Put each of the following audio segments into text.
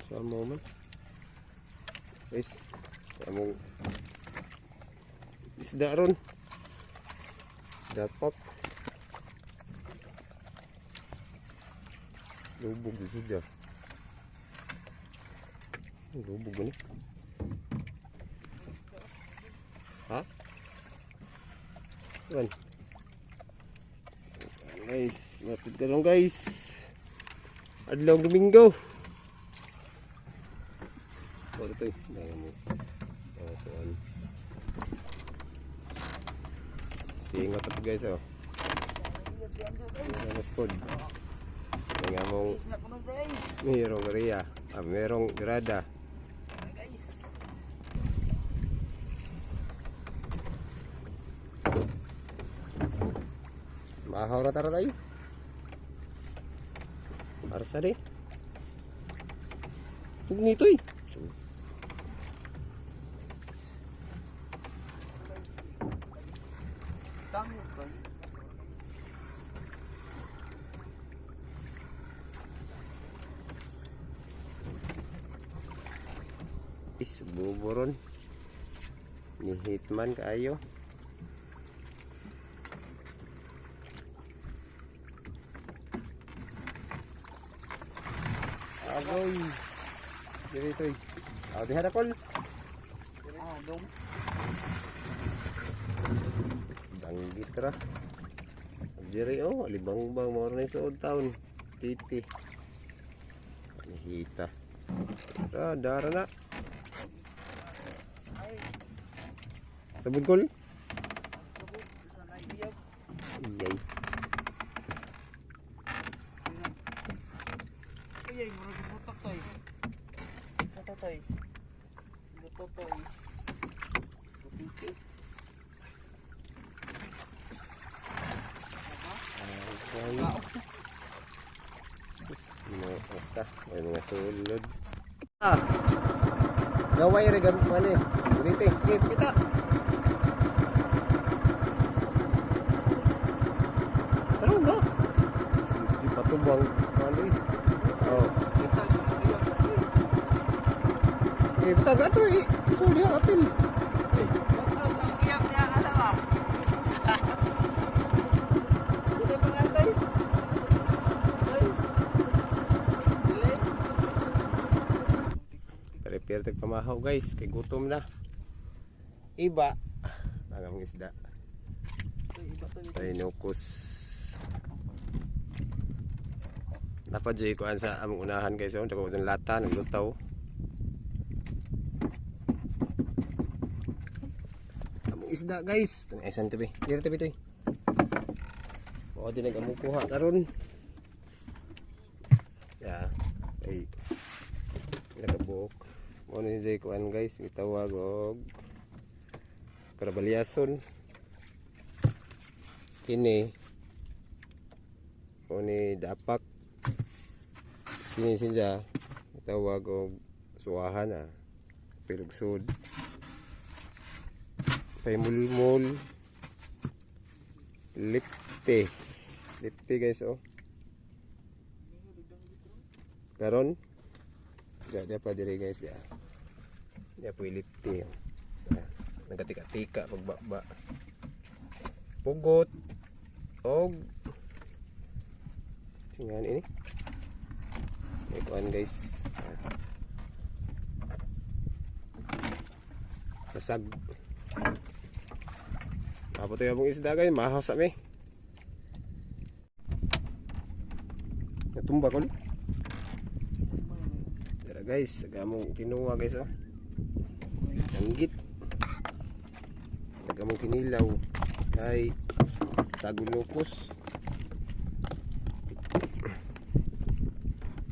Sama man. Guys, among isda ron. Dapat lubog di siya. Lubog ba ni? Ha? Yan. Guys, matid ka lang guys. Adlaw Domingo. Ito ito. Dahil mo. Ito. Singot ito guys oh. Ano spod? Nga mong merong ria. Merong grada. Mahaw na taro tayo. Arsa deh. Tunggu itu. Is buburon. Ni hitman kayo. Agoy. Dito ito. Diha na kol. Dong. Danggit ra. Diri oh, alibang-bang mo rin sa town. Titi. Nahita. Dara na. Sabon kol. Iyay. Ay, murag butak tay. Sa tatay. Butok tay. Butik. Ay mga sulod. Gaway rin gamit eh. Dito eh. Kita. Tarong ba? Di patubang. Ano eh. Oh. Kita gak tuh eh. Sulit apil. Prepare tag pamahaw guys, kay gutom na. Iba nagamang isda. Tainukos. Napadyoy ko sa among unahan guys, oh, dako sa lata naglutaw. Among isda guys, tong esan TV. Dire TV toy. O di nagamukuha karon. Ya, ay nagabok. Mo ni jay kuan guys, gitawag og karabalyason. Kini mo ni dapak. Sini sinja gitawag og suwahan ah. Pilugsod. Paymulmul. Lipte. Lipte guys oh. Karon dia pa dire guys dia. Dia po ilipti. Nagatika-tika pagbaba. Pugot og singan ini. Ikuan guys. Kasag. Apa to yung isda guys, mahas kami. Natumba ko. Guys, tagamong kinuha guys oh. Tanggit. Tagamong kinilaw. Ay sagulokos.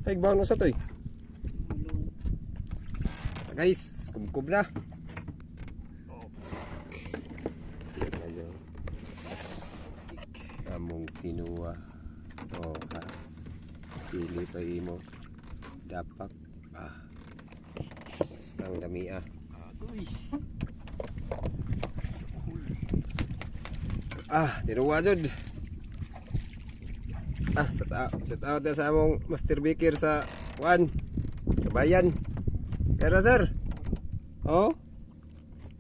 Ay bawon mo sa toy. Guys, kubkub na. Among kinuha. Oh, ha. Sili pa imo. Dapak. Ang dami ah. Dinuwa jud. Set out sa among Master Baker sa kuan. bayan. Pero sir. Oh.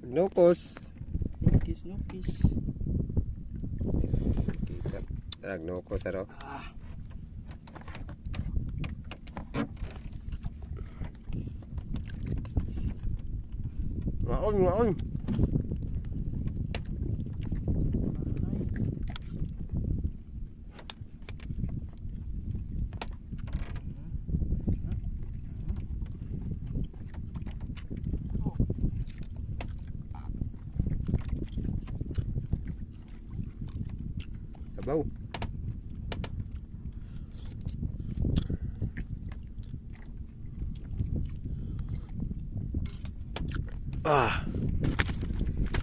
Nukos. Kiss no kiss. Kita. Nukos sir. Oh. Ngaon, ngaon. Sabaw.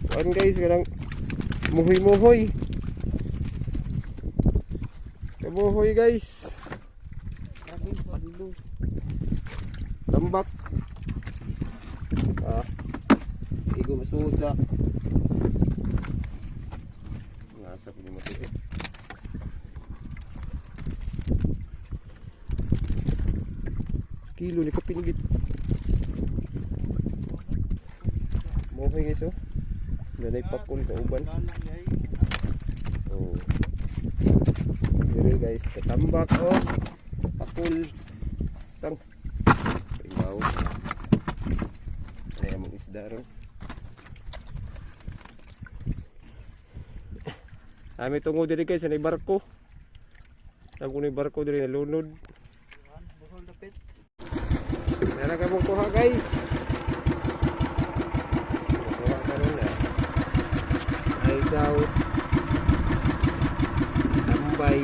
Kuan guys, kanang muhoy-muhoy. Kamuhoy guys. Grabe, padlo. Tambak. Igo masuod sa. Nasa ko ni masuod. Kilo ni kapinggit. Muhoy guys oh. Nanay pakul ka uban. Kanan guys. Oh. Dire guys, katambak oh. Pakul. Tang. Ibaw. Ay among isda ron. Ami tungo diri guys sa barko. Ang kunay barko diri nalunod. Bukol dapit. Nara ka mong kuha guys. Kuha ka ron na. Ay daw. Tambay.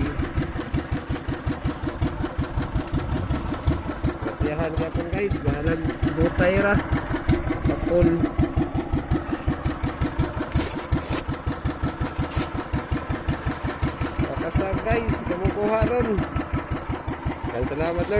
Kasiyahan ka po guys. Bahalag zutay ra. Kapon. Makasag guys. Kamukuha ron. Salamat Lord.